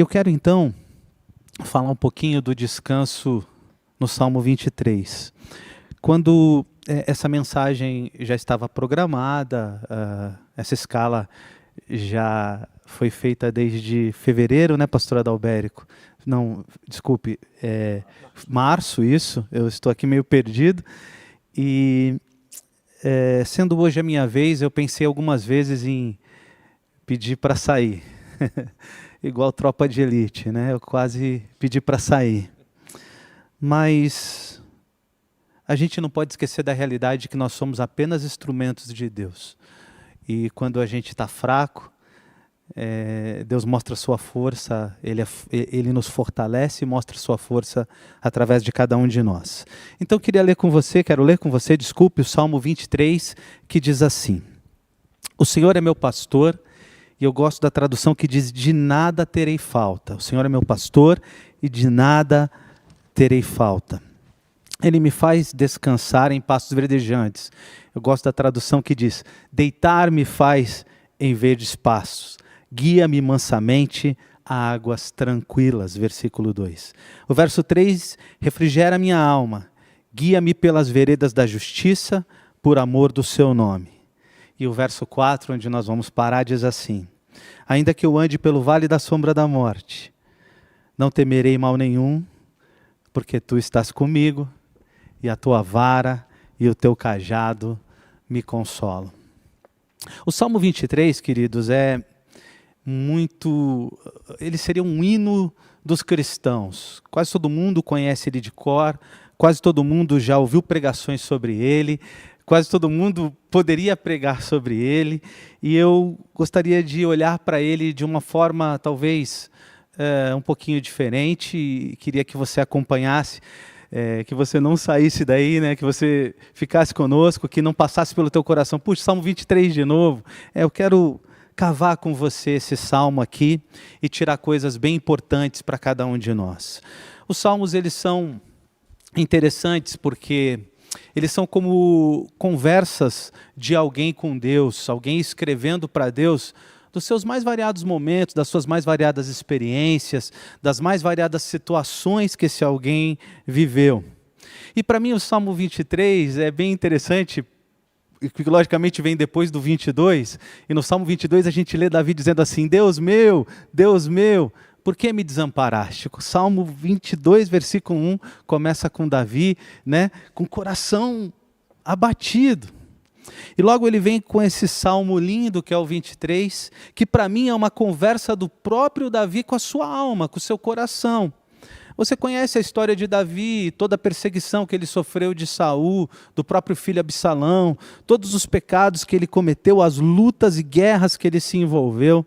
E eu quero então falar um pouquinho do descanso no Salmo 23. Quando essa mensagem já estava programada, essa escala já foi feita desde fevereiro, né, pastor Adalberico? Não, desculpe, março, isso, eu estou aqui meio perdido. E sendo hoje a minha vez, eu pensei algumas vezes em pedir para sair. Igual tropa de elite, né? Eu quase pedi para sair. Mas a gente não pode esquecer da realidade que nós somos apenas instrumentos de Deus. E quando a gente está fraco, Deus mostra sua força, Ele nos fortalece e mostra sua força através de cada um de nós. Então eu quero ler com você, desculpe, o Salmo 23, que diz assim: O Senhor é meu pastor, e eu gosto da tradução que diz: de nada terei falta. O Senhor é meu pastor e de nada terei falta. Ele me faz descansar em pastos verdejantes. Eu gosto da tradução que diz: deitar-me faz em verdes pastos. Guia-me mansamente a águas tranquilas. Versículo 2. O verso 3: refrigera minha alma. Guia-me pelas veredas da justiça, por amor do seu nome. E o verso 4, onde nós vamos parar, diz assim: ainda que eu ande pelo vale da sombra da morte, não temerei mal nenhum, porque tu estás comigo, e a tua vara e o teu cajado me consolam. O Salmo 23, queridos, ele seria um hino dos cristãos. Quase todo mundo conhece ele de cor, quase todo mundo já ouviu pregações sobre ele, quase todo mundo poderia pregar sobre ele, e eu gostaria de olhar para ele de uma forma talvez um pouquinho diferente, e queria que você acompanhasse, que você não saísse daí, né, que você ficasse conosco, que não passasse pelo teu coração: puxa, Salmo 23 de novo. Eu quero cavar com você esse salmo aqui e tirar coisas bem importantes para cada um de nós. Os salmos, eles são interessantes porque eles são como conversas de alguém com Deus, alguém escrevendo para Deus dos seus mais variados momentos, das suas mais variadas experiências, das mais variadas situações que esse alguém viveu. E para mim o Salmo 23 é bem interessante, que logicamente vem depois do 22, e no Salmo 22 a gente lê Davi dizendo assim: Deus meu, por que me desamparaste? O Salmo 22, versículo 1, começa com Davi, né, com o coração abatido. E logo ele vem com esse salmo lindo que é o 23, que para mim é uma conversa do próprio Davi com a sua alma, com o seu coração. Você conhece a história de Davi, toda a perseguição que ele sofreu de Saul, do próprio filho Absalão, todos os pecados que ele cometeu, as lutas e guerras que ele se envolveu.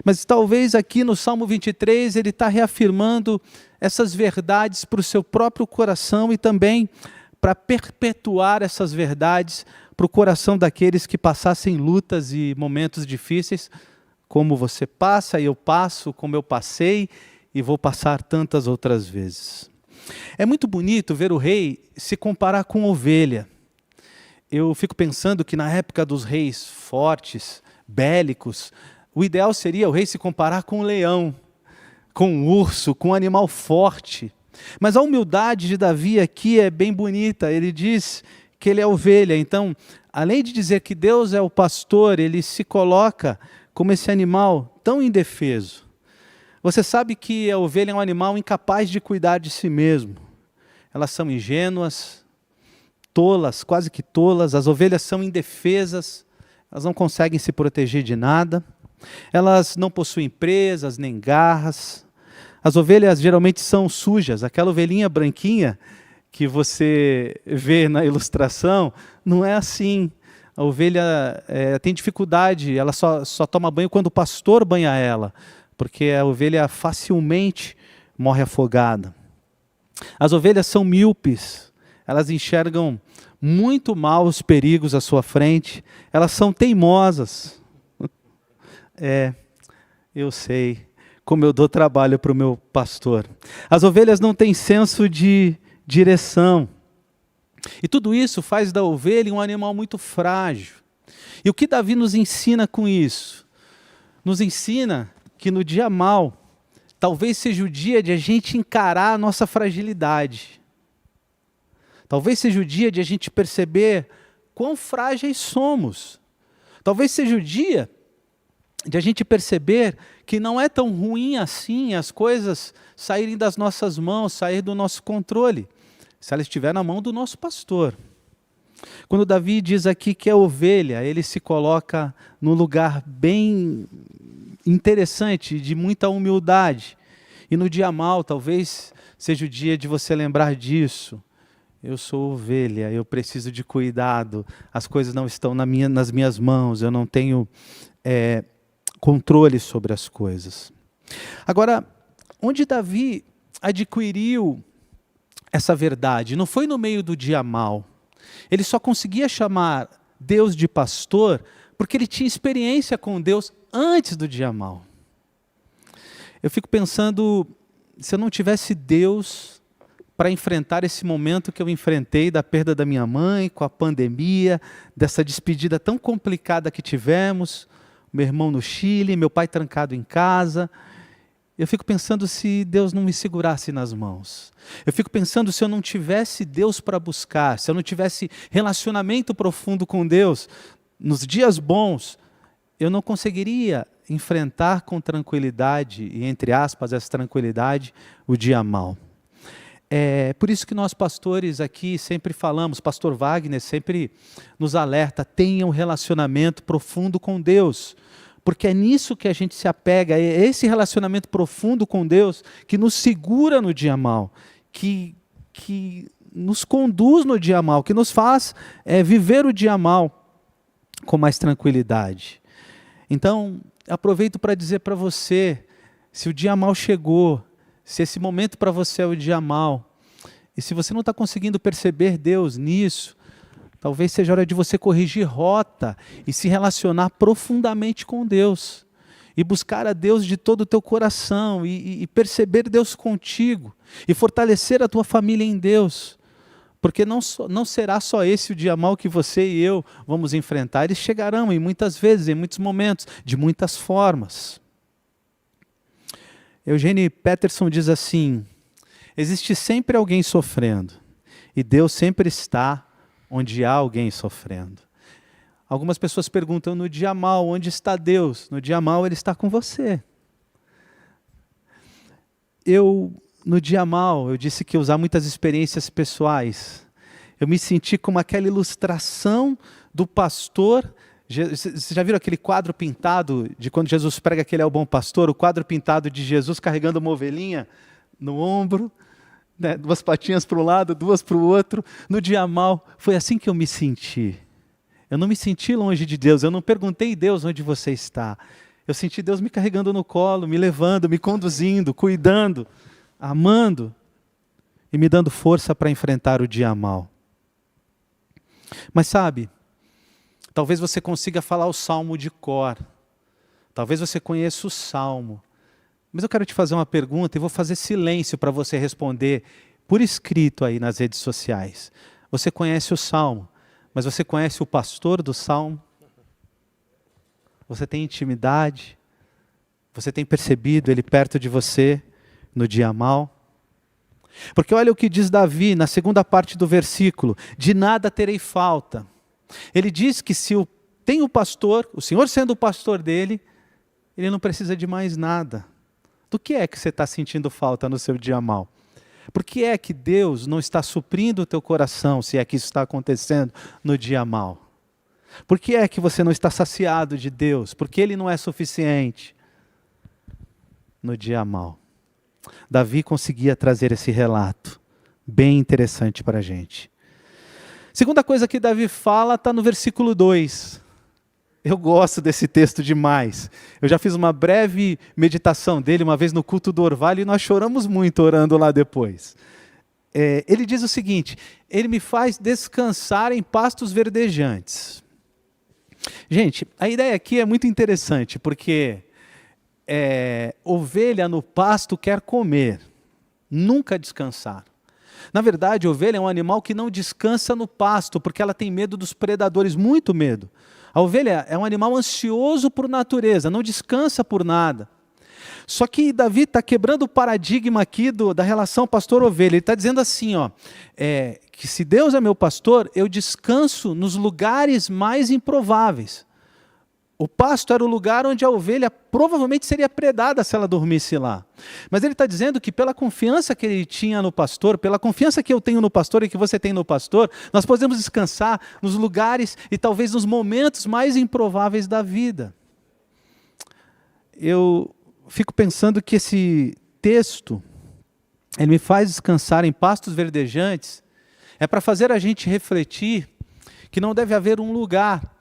Mas talvez aqui no Salmo 23 ele está reafirmando essas verdades para o seu próprio coração e também para perpetuar essas verdades para o coração daqueles que passassem lutas e momentos difíceis, como você passa e eu passo, como eu passei e vou passar tantas outras vezes. É muito bonito ver o rei se comparar com ovelha. Eu fico pensando que na época dos reis fortes, bélicos, o ideal seria o rei se comparar com um leão, com um urso, com um animal forte. Mas a humildade de Davi aqui é bem bonita. Ele diz que ele é ovelha. Então, além de dizer que Deus é o pastor, ele se coloca como esse animal tão indefeso. Você sabe que a ovelha é um animal incapaz de cuidar de si mesmo. Elas são ingênuas, tolas, quase que tolas. As ovelhas são indefesas, elas não conseguem se proteger de nada. Elas não possuem presas, nem garras. As ovelhas geralmente são sujas. Aquela ovelhinha branquinha que você vê na ilustração, não é assim. A ovelha tem dificuldade, ela só toma banho quando o pastor banha ela, porque a ovelha facilmente morre afogada. As ovelhas são míopes, elas enxergam muito mal os perigos à sua frente, elas são teimosas. Eu sei como eu dou trabalho para o meu pastor. As ovelhas não têm senso de direção. E tudo isso faz da ovelha um animal muito frágil. E o que Davi nos ensina com isso? Nos ensina que no dia mau, talvez seja o dia de a gente encarar a nossa fragilidade. Talvez seja o dia de a gente perceber quão frágeis somos. Talvez seja o dia de a gente perceber que não é tão ruim assim as coisas saírem das nossas mãos, sair do nosso controle, se ela estiver na mão do nosso pastor. Quando Davi diz aqui que é ovelha, ele se coloca num lugar bem interessante, de muita humildade. E no dia mau, talvez seja o dia de você lembrar disso. Eu sou ovelha, eu preciso de cuidado, as coisas não estão nas minhas mãos, eu não tenho controle sobre as coisas. Agora, onde Davi adquiriu essa verdade? Não foi no meio do dia mau. Ele só conseguia chamar Deus de pastor porque ele tinha experiência com Deus antes do dia mau. Eu fico pensando, se eu não tivesse Deus para enfrentar esse momento que eu enfrentei da perda da minha mãe, com a pandemia, dessa despedida tão complicada que tivemos, meu irmão no Chile, meu pai trancado em casa, eu fico pensando se Deus não me segurasse nas mãos. Eu fico pensando se eu não tivesse Deus para buscar, se eu não tivesse relacionamento profundo com Deus, nos dias bons, eu não conseguiria enfrentar com tranquilidade, e entre aspas, essa tranquilidade, o dia mau. É por isso que nós pastores aqui sempre falamos, pastor Wagner sempre nos alerta, tenha um relacionamento profundo com Deus, porque é nisso que a gente se apega, é esse relacionamento profundo com Deus que nos segura no dia mau, que nos conduz no dia mau, que nos faz viver o dia mau com mais tranquilidade. Então, aproveito para dizer para você, se o dia mau chegou, se esse momento para você é o dia mau, e se você não está conseguindo perceber Deus nisso, talvez seja hora de você corrigir rota e se relacionar profundamente com Deus. E buscar a Deus de todo o teu coração e perceber Deus contigo. E fortalecer a tua família em Deus. Porque não será só esse o dia mau que você e eu vamos enfrentar. Eles chegarão em muitas vezes, em muitos momentos, de muitas formas. Eugene Peterson diz assim, existe sempre alguém sofrendo, e Deus sempre está onde há alguém sofrendo. Algumas pessoas perguntam, no dia mau, onde está Deus? No dia mau, Ele está com você. No dia mau, eu disse que ia usar muitas experiências pessoais. Eu me senti como aquela ilustração do pastor. Vocês já viram aquele quadro pintado de quando Jesus prega que Ele é o bom pastor? O quadro pintado de Jesus carregando uma ovelhinha no ombro, né? 2 patinhas para um lado, 2 para o outro. No dia mau, foi assim que eu me senti. Eu não me senti longe de Deus, eu não perguntei a Deus onde você está. Eu senti Deus me carregando no colo, me levando, me conduzindo, cuidando, amando e me dando força para enfrentar o dia mau. Mas sabe, talvez você consiga falar o salmo de cor. Talvez você conheça o salmo. Mas eu quero te fazer uma pergunta e vou fazer silêncio para você responder por escrito aí nas redes sociais. Você conhece o salmo, mas você conhece o pastor do salmo? Você tem intimidade? Você tem percebido ele perto de você no dia mau? Porque olha o que diz Davi na segunda parte do versículo, de nada terei falta. Ele diz que se tem o pastor, o Senhor sendo o pastor dele, ele não precisa de mais nada. Do que é que você está sentindo falta no seu dia mau? Por que é que Deus não está suprindo o teu coração, se é que isso está acontecendo no dia mau? Por que é que você não está saciado de Deus? Porque Ele não é suficiente no dia mau. Davi conseguia trazer esse relato, bem interessante para a gente. Segunda coisa que Davi fala está no versículo 2. Eu gosto desse texto demais. Eu já fiz uma breve meditação dele uma vez no culto do Orvalho e nós choramos muito orando lá depois. Ele diz o seguinte, ele me faz descansar em pastos verdejantes. Gente, a ideia aqui é muito interessante, porque ovelha no pasto quer comer, nunca descansar. Na verdade, ovelha é um animal que não descansa no pasto, porque ela tem medo dos predadores, muito medo. A ovelha é um animal ansioso por natureza, não descansa por nada. Só que Davi está quebrando o paradigma aqui da relação pastor-ovelha. Ele está dizendo assim, que se Deus é meu pastor, eu descanso nos lugares mais improváveis. O pasto era o lugar onde a ovelha provavelmente seria predada se ela dormisse lá. Mas ele está dizendo que pela confiança que ele tinha no pastor, pela confiança que eu tenho no pastor e que você tem no pastor, nós podemos descansar nos lugares e talvez nos momentos mais improváveis da vida. Eu fico pensando que esse texto, ele me faz descansar em pastos verdejantes, é para fazer a gente refletir que não deve haver um lugar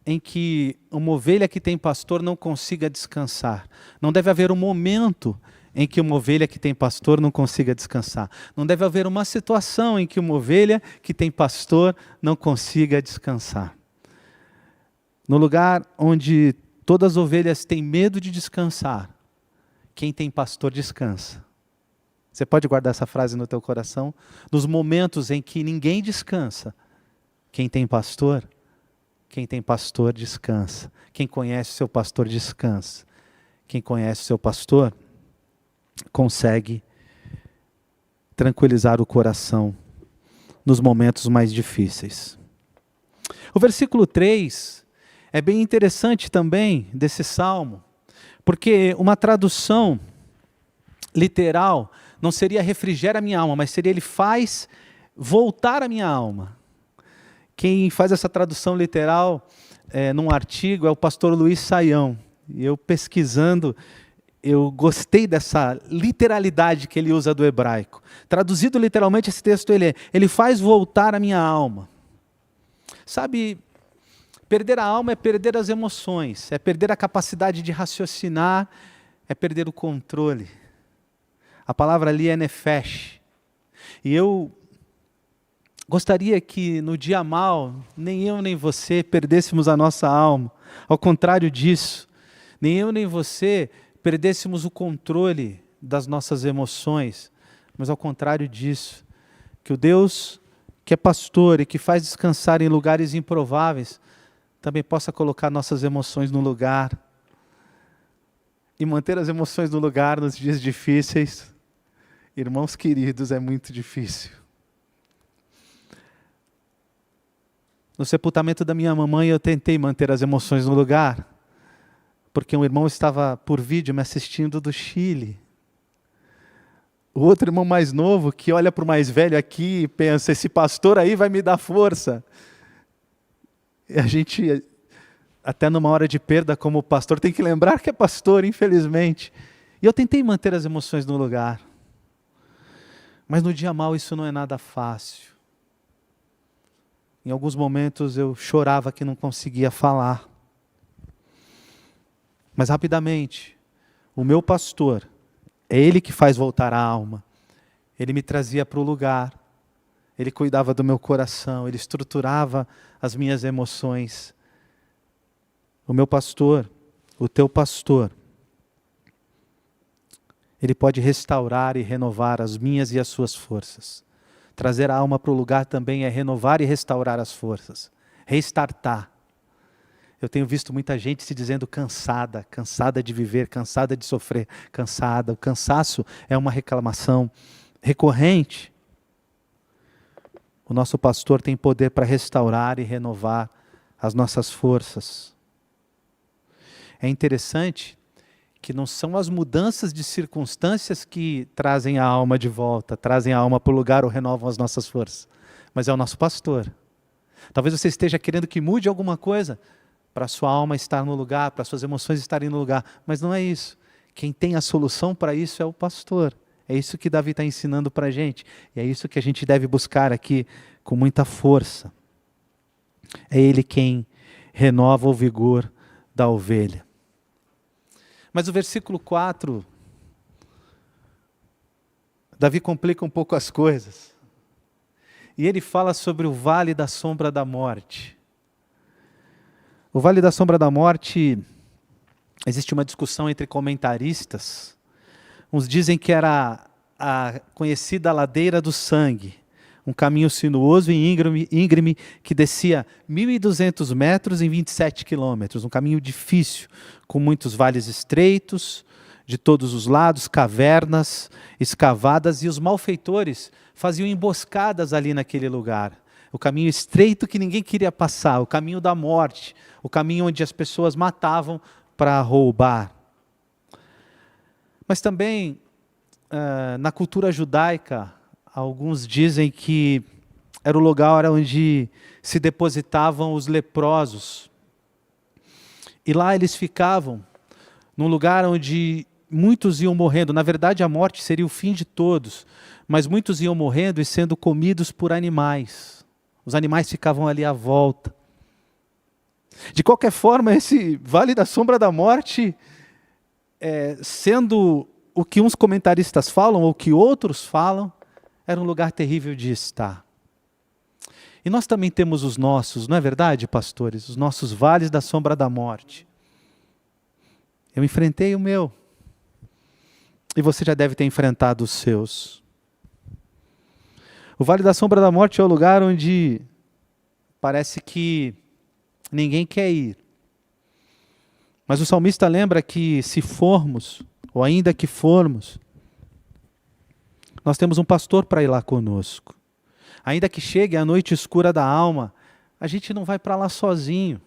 em que uma ovelha que tem pastor não consiga descansar. Não deve haver um momento em que uma ovelha que tem pastor não consiga descansar. Não deve haver uma situação em que uma ovelha que tem pastor não consiga descansar. No lugar onde todas as ovelhas têm medo de descansar, quem tem pastor descansa. Você pode guardar essa frase no teu coração? Nos momentos em que ninguém descansa, quem tem pastor descansa. Quem conhece o seu pastor descansa. Quem conhece o seu pastor consegue tranquilizar o coração nos momentos mais difíceis. O versículo 3 é bem interessante também desse salmo, porque uma tradução literal não seria refrigera a minha alma, mas seria ele faz voltar a minha alma. Quem faz essa tradução literal num artigo é o pastor Luiz Saião. E eu pesquisando, eu gostei dessa literalidade que ele usa do hebraico. Traduzido literalmente, esse texto ele faz voltar a minha alma. Sabe, perder a alma é perder as emoções, é perder a capacidade de raciocinar, é perder o controle. A palavra ali é nefesh. E eu gostaria que no dia mal, nem eu nem você perdêssemos a nossa alma. Ao contrário disso, nem eu nem você perdêssemos o controle das nossas emoções. Mas ao contrário disso, que o Deus que é pastor e que faz descansar em lugares improváveis, também possa colocar nossas emoções no lugar. E manter as emoções no lugar nos dias difíceis, irmãos queridos, é muito difícil. No sepultamento da minha mamãe, eu tentei manter as emoções no lugar, porque um irmão estava por vídeo me assistindo do Chile. O outro irmão mais novo, que olha para o mais velho aqui e pensa, esse pastor aí vai me dar força. E a gente, até numa hora de perda como pastor, tem que lembrar que é pastor, infelizmente. E eu tentei manter as emoções no lugar. Mas no dia mal isso não é nada fácil. Em alguns momentos eu chorava que não conseguia falar. Mas rapidamente, o meu pastor, é ele que faz voltar a alma. Ele me trazia para o lugar. Ele cuidava do meu coração. Ele estruturava as minhas emoções. O meu pastor, o teu pastor, ele pode restaurar e renovar as minhas e as suas forças. Trazer a alma para o lugar também é renovar e restaurar as forças. Restartar. Eu tenho visto muita gente se dizendo cansada, cansada de viver, cansada de sofrer, cansada. O cansaço é uma reclamação recorrente. O nosso pastor tem poder para restaurar e renovar as nossas forças. É interessante que não são as mudanças de circunstâncias que trazem a alma de volta, trazem a alma para o lugar ou renovam as nossas forças, mas é o nosso pastor. Talvez você esteja querendo que mude alguma coisa para a sua alma estar no lugar, para as suas emoções estarem no lugar, mas não é isso. Quem tem a solução para isso é o pastor. É isso que Davi está ensinando para a gente, e é isso que a gente deve buscar aqui com muita força. É ele quem renova o vigor da ovelha. Mas o versículo 4, Davi complica um pouco as coisas. E ele fala sobre o vale da sombra da morte. O vale da sombra da morte, existe uma discussão entre comentaristas. Uns dizem que era a conhecida ladeira do sangue, um caminho sinuoso e íngreme que descia 1.200 metros em 27 quilômetros, um caminho difícil, com muitos vales estreitos, de todos os lados, cavernas escavadas, e os malfeitores faziam emboscadas ali naquele lugar. O caminho estreito que ninguém queria passar, o caminho da morte, o caminho onde as pessoas matavam para roubar. Mas também, na cultura judaica, alguns dizem que era o lugar onde se depositavam os leprosos. E lá eles ficavam, num lugar onde muitos iam morrendo. Na verdade, a morte seria o fim de todos, mas muitos iam morrendo e sendo comidos por animais. Os animais ficavam ali à volta. De qualquer forma, esse Vale da Sombra da Morte, sendo o que uns comentaristas falam, ou o que outros falam, era um lugar terrível de estar. E nós também temos os nossos, não é verdade, pastores? Os nossos vales da sombra da morte. Eu enfrentei o meu. E você já deve ter enfrentado os seus. O Vale da Sombra da Morte é o lugar onde parece que ninguém quer ir. Mas o salmista lembra que se formos, ou ainda que formos, nós temos um pastor para ir lá conosco. Ainda que chegue a noite escura da alma, a gente não vai para lá sozinho.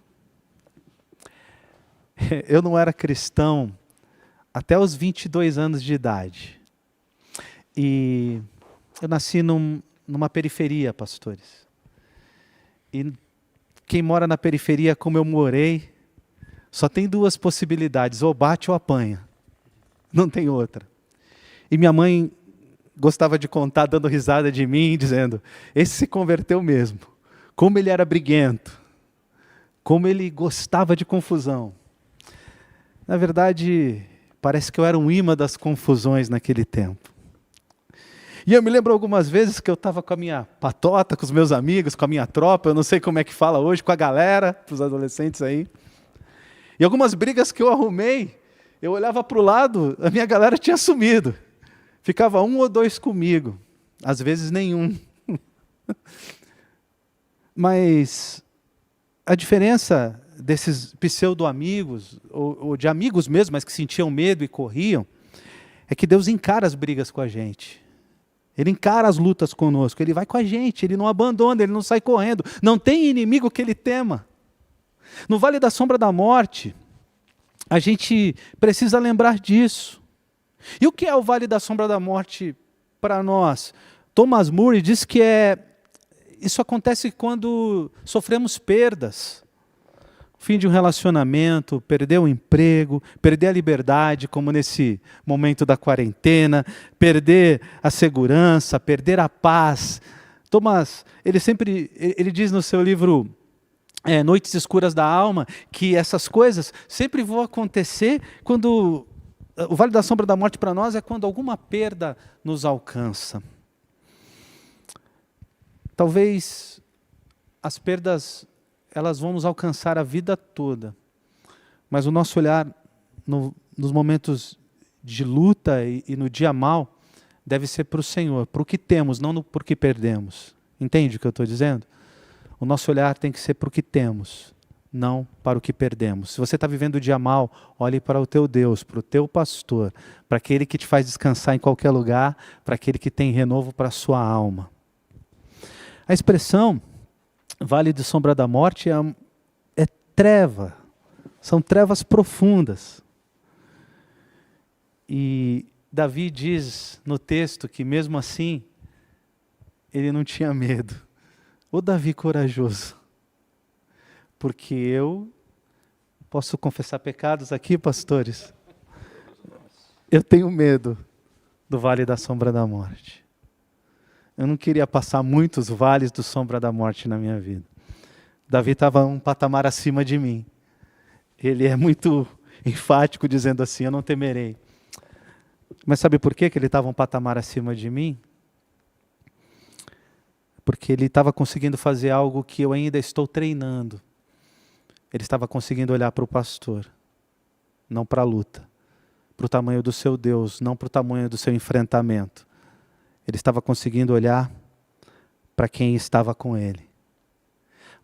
Eu não era cristão até os 22 anos de idade. E eu nasci numa periferia, pastores. E quem mora na periferia, como eu morei, só tem duas possibilidades, ou bate ou apanha. Não tem outra. E minha mãe gostava de contar, dando risada de mim, dizendo, esse se converteu mesmo. Como ele era briguento. Como ele gostava de confusão. Na verdade, parece que eu era um imã das confusões naquele tempo. E eu me lembro algumas vezes que eu estava com a minha patota, com os meus amigos, com a minha tropa, eu não sei como é que fala hoje, com a galera, para os adolescentes aí. E algumas brigas que eu arrumei, eu olhava para o lado, a minha galera tinha sumido. Ficava um ou dois comigo, às vezes nenhum. Mas a diferença desses pseudo-amigos, ou de amigos mesmo, mas que sentiam medo e corriam, é que Deus encara as brigas com a gente. Ele encara as lutas conosco, Ele vai com a gente, Ele não abandona, Ele não sai correndo. Não tem inimigo que Ele tema. No Vale da Sombra da Morte, a gente precisa lembrar disso. E o que é o Vale da Sombra da Morte para nós? Thomas Moore diz que isso acontece quando sofremos perdas. Fim de um relacionamento, perder o emprego, perder a liberdade, como nesse momento da quarentena, perder a segurança, perder a paz. Thomas, ele diz no seu livro Noites Escuras da Alma, que essas coisas sempre vão acontecer quando o Vale da Sombra da Morte para nós é quando alguma perda nos alcança. Talvez as perdas elas vão nos alcançar a vida toda, mas o nosso olhar nos momentos de luta e no dia mal deve ser para o Senhor, para o que temos, não para o que perdemos. Entende o que eu estou dizendo? O nosso olhar tem que ser para o que temos, não para o que perdemos. Se você está vivendo o dia mal, olhe para o teu Deus, para o teu pastor, para aquele que te faz descansar em qualquer lugar, para aquele que tem renovo para a sua alma. A expressão Vale de Sombra da Morte é treva, são trevas profundas. E Davi diz no texto que mesmo assim, ele não tinha medo. O Davi corajoso. Porque eu posso confessar pecados aqui, pastores? Eu tenho medo do Vale da Sombra da Morte. Eu não queria passar muitos vales do sombra da morte na minha vida. Davi estava um patamar acima de mim. Ele é muito enfático dizendo assim, eu não temerei. Mas sabe por que ele estava um patamar acima de mim? Porque ele estava conseguindo fazer algo que eu ainda estou treinando. Ele estava conseguindo olhar para o pastor, não para a luta, para o tamanho do seu Deus, não para o tamanho do seu enfrentamento. Ele estava conseguindo olhar para quem estava com ele.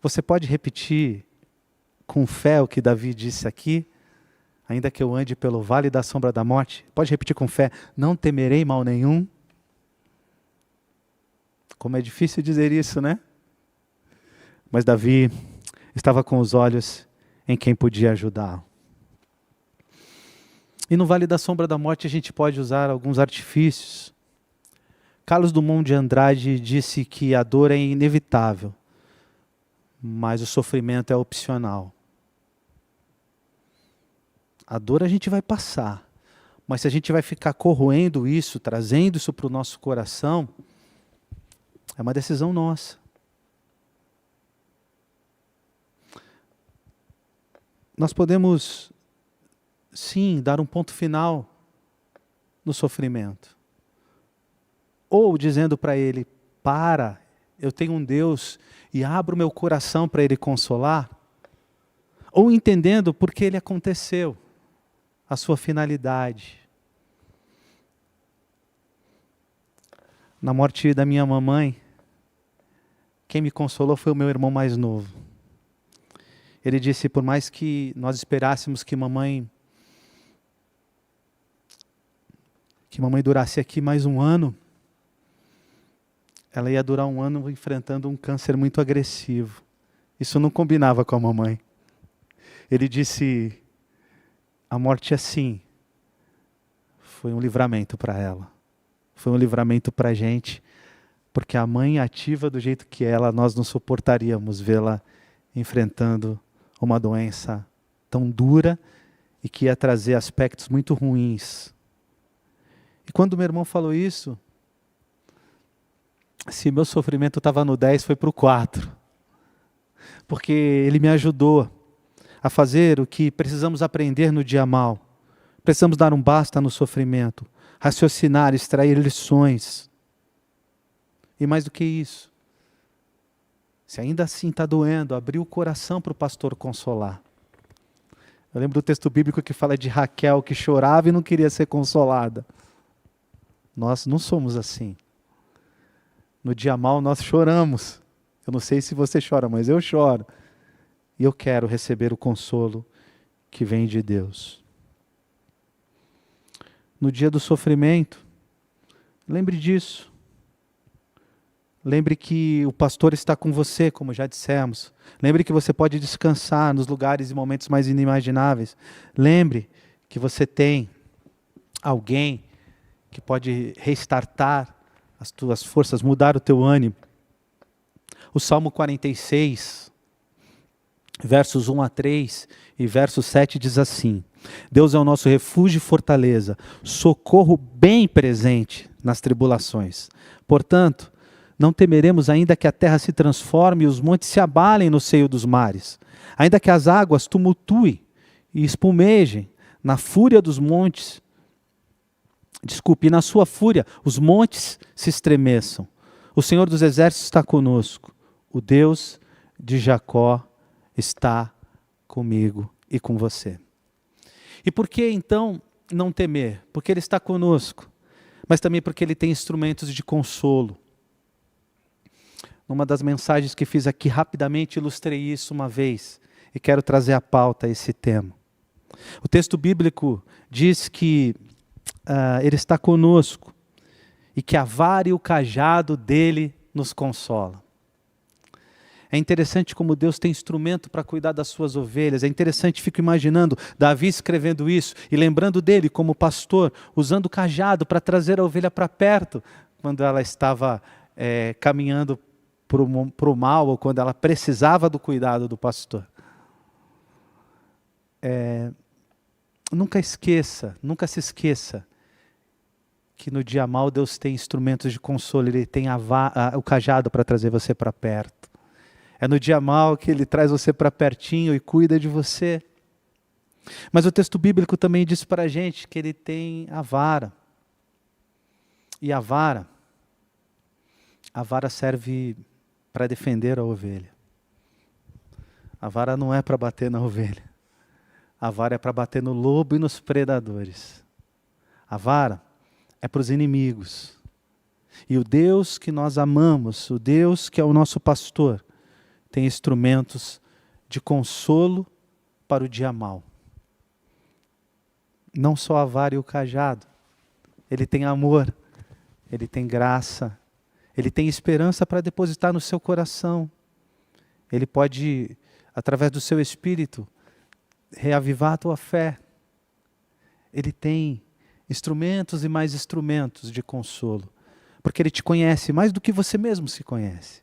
Você pode repetir com fé o que Davi disse aqui? Ainda que eu ande pelo vale da sombra da morte, pode repetir com fé, não temerei mal nenhum. Como é difícil dizer isso, né? Mas Davi estava com os olhos em quem podia ajudá-lo. E no vale da sombra da morte a gente pode usar alguns artifícios. Carlos Drummond de Andrade disse que a dor é inevitável, mas o sofrimento é opcional. A dor a gente vai passar, mas se a gente vai ficar corroendo isso, trazendo isso para o nosso coração, é uma decisão nossa. Nós podemos, sim, dar um ponto final no sofrimento. Ou dizendo para ele, para, eu tenho um Deus e abro meu coração para ele consolar. Ou entendendo por que ele aconteceu, a sua finalidade. Na morte da minha mamãe, quem me consolou foi o meu irmão mais novo. Ele disse, por mais que nós esperássemos que mamãe durasse aqui mais um ano, ela ia durar um ano enfrentando um câncer muito agressivo. Isso não combinava com a mamãe. Ele disse, a morte assim foi um livramento para ela. Foi um livramento para a gente, porque a mãe ativa do jeito que ela, nós não suportaríamos vê-la enfrentando uma doença tão dura e que ia trazer aspectos muito ruins. E quando meu irmão falou isso, se meu sofrimento estava no 10, foi para o 4. Porque ele me ajudou a fazer o que precisamos aprender no dia mal. Precisamos dar um basta no sofrimento, raciocinar, extrair lições. E mais do que isso, se ainda assim está doendo, abrir o coração para o pastor consolar. Eu lembro do texto bíblico que fala de Raquel, que chorava e não queria ser consolada. Nós não somos assim. No dia mal nós choramos. Eu não sei se você chora, mas eu choro. E eu quero receber o consolo que vem de Deus. No dia do sofrimento, lembre disso. Lembre que o pastor está com você, como já dissemos. Lembre que você pode descansar nos lugares e momentos mais inimagináveis. Lembre que você tem alguém que pode restartar as tuas forças, mudar o teu ânimo. O Salmo 46, versos 1 a 3 e verso 7 diz assim: Deus é o nosso refúgio e fortaleza, socorro bem presente nas tribulações. Portanto, não temeremos ainda que a terra se transforme e os montes se abalem no seio dos mares, ainda que as águas tumultuem e espumejem na fúria dos montes. Desculpe, na sua fúria os montes se estremeçam. O Senhor dos Exércitos está conosco. O Deus de Jacó está comigo e com você. E por que então não temer? Porque Ele está conosco, mas também porque Ele tem instrumentos de consolo. Numa das mensagens que fiz aqui, rapidamente ilustrei isso uma vez e quero trazer à pauta esse tema. O texto bíblico diz que Ele está conosco e que a vara e o cajado dele nos consolam. É interessante como Deus tem instrumento para cuidar das suas ovelhas. É interessante, fico imaginando Davi escrevendo isso e lembrando dele como pastor, usando o cajado para trazer a ovelha para perto, quando ela estava caminhando para o mal ou quando ela precisava do cuidado do pastor. Nunca se esqueça que no dia mal Deus tem instrumentos de consolo, Ele tem o cajado para trazer você para perto. É no dia mal que Ele traz você para pertinho e cuida de você. Mas o texto bíblico também diz para a gente que Ele tem a vara. E a vara serve para defender a ovelha. A vara não é para bater na ovelha. A vara é para bater no lobo e nos predadores. A vara é para os inimigos. E o Deus que nós amamos, o Deus que é o nosso pastor, tem instrumentos de consolo para o dia mau. não só a vara e o cajado. Ele tem amor, Ele tem graça, Ele tem esperança para depositar no seu coração. Ele pode, através do seu Espírito, reavivar a tua fé. Ele tem instrumentos e mais instrumentos de consolo. Porque Ele te conhece mais do que você mesmo se conhece.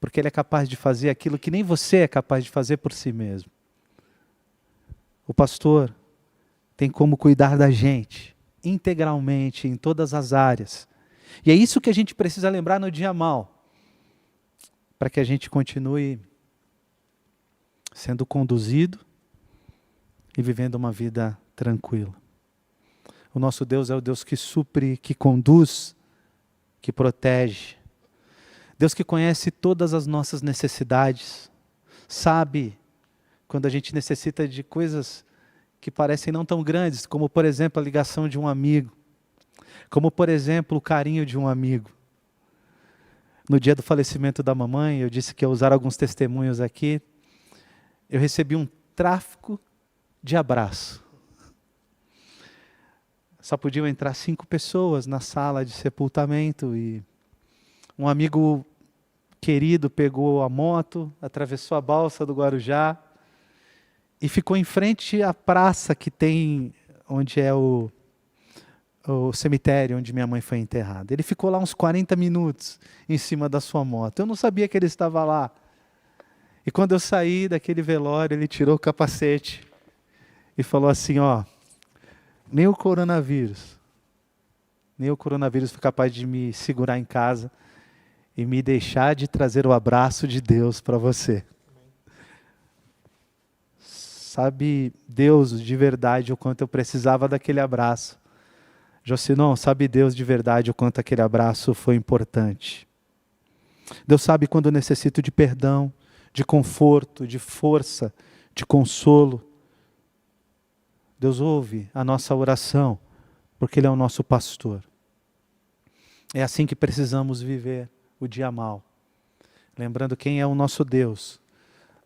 Porque Ele é capaz de fazer aquilo que nem você é capaz de fazer por si mesmo. O pastor tem como cuidar da gente integralmente em todas as áreas. E é isso que a gente precisa lembrar no dia mau, para que a gente continue sendo conduzido e vivendo uma vida tranquila. O nosso Deus é o Deus que supre, que conduz, que protege. Deus que conhece todas as nossas necessidades, sabe quando a gente necessita de coisas que parecem não tão grandes, como por exemplo a ligação de um amigo, como por exemplo o carinho de um amigo. No dia do falecimento da mamãe, eu disse que ia usar alguns testemunhos aqui, eu recebi um tráfico de abraço. Só podiam entrar 5 pessoas na sala de sepultamento e um amigo querido pegou a moto, atravessou a balsa do Guarujá e ficou em frente à praça que tem, onde é o cemitério onde minha mãe foi enterrada. Ele ficou lá uns 40 minutos em cima da sua moto. Eu não sabia que ele estava lá. E quando eu saí daquele velório, ele tirou o capacete e falou assim, nem o coronavírus foi capaz de me segurar em casa e me deixar de trazer o abraço de Deus para você. Sabe Deus de verdade o quanto eu precisava daquele abraço. Jocinon, sabe Deus de verdade o quanto aquele abraço foi importante. Deus sabe quando eu necessito de perdão, de conforto, de força, de consolo. Deus ouve a nossa oração, porque Ele é o nosso pastor. É assim que precisamos viver o dia mau. Lembrando quem é o nosso Deus.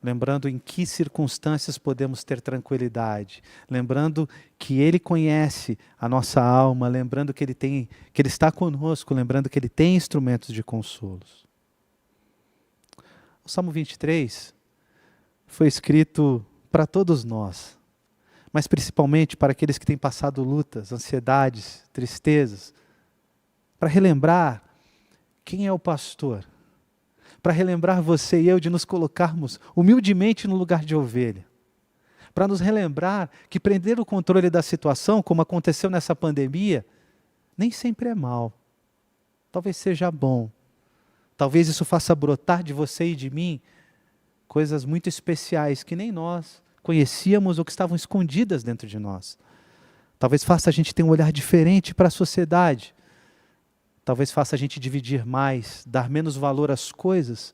Lembrando em que circunstâncias podemos ter tranquilidade. Lembrando que Ele conhece a nossa alma. Lembrando que Ele está conosco. Lembrando que Ele tem instrumentos de consolos. O Salmo 23 foi escrito para todos nós. Mas principalmente para aqueles que têm passado lutas, ansiedades, tristezas. Para relembrar quem é o pastor. Para relembrar você e eu de nos colocarmos humildemente no lugar de ovelha. Para nos relembrar que prender o controle da situação, como aconteceu nessa pandemia, nem sempre é mal. Talvez seja bom. Talvez isso faça brotar de você e de mim coisas muito especiais que nem nós conhecíamos ou que estavam escondidas dentro de nós. Talvez faça a gente ter um olhar diferente para a sociedade. Talvez faça a gente dividir mais, dar menos valor às coisas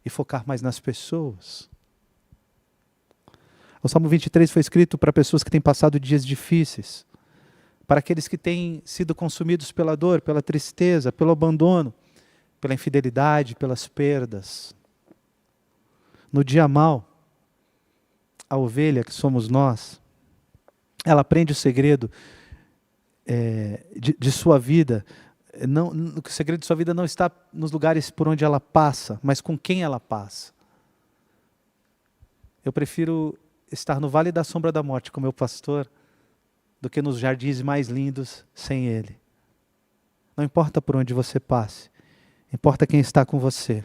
e focar mais nas pessoas. O Salmo 23 foi escrito para pessoas que têm passado dias difíceis, para aqueles que têm sido consumidos pela dor, pela tristeza, pelo abandono, pela infidelidade, pelas perdas. No dia mau, a ovelha que somos nós, ela aprende o segredo de sua vida. O segredo de sua vida não está nos lugares por onde ela passa, mas com quem ela passa. Eu prefiro estar no vale da sombra da morte com meu pastor do que nos jardins mais lindos sem ele. Não importa por onde você passe, importa quem está com você.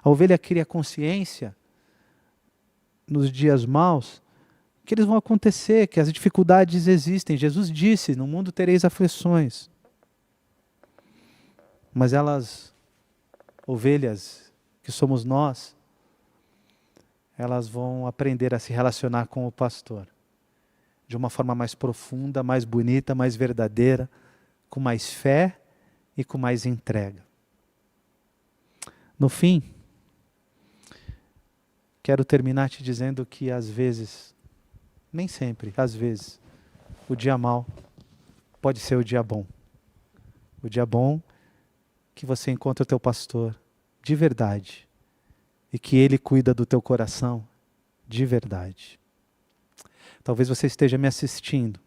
A ovelha cria consciência nos dias maus que eles vão acontecer, que as dificuldades existem. Jesus disse, no mundo tereis aflições. Mas elas, ovelhas que somos nós, elas vão aprender a se relacionar com o pastor. De uma forma mais profunda, mais bonita, mais verdadeira, com mais fé e com mais entrega. No fim, quero terminar te dizendo que às vezes, nem sempre, às vezes, o dia mau pode ser o dia bom. O dia bom que você encontra o teu pastor de verdade e que ele cuida do teu coração de verdade. Talvez você esteja me assistindo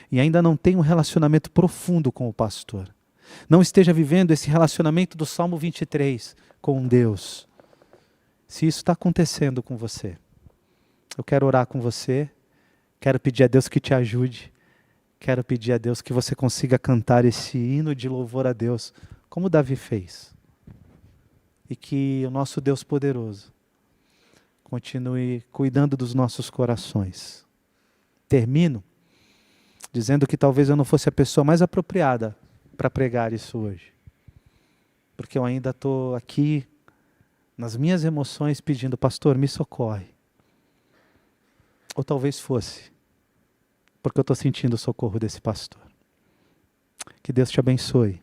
e ainda não tenha um relacionamento profundo com o pastor. Não esteja vivendo esse relacionamento do Salmo 23 com Deus. Se isso está acontecendo com você, eu quero orar com você, quero pedir a Deus que te ajude, quero pedir a Deus que você consiga cantar esse hino de louvor a Deus, como Davi fez. E que o nosso Deus poderoso continue cuidando dos nossos corações. Termino dizendo que talvez eu não fosse a pessoa mais apropriada para pregar isso hoje. Porque eu ainda estou aqui nas minhas emoções pedindo, pastor, me socorre. Ou talvez fosse, porque eu estou sentindo o socorro desse pastor. Que Deus te abençoe.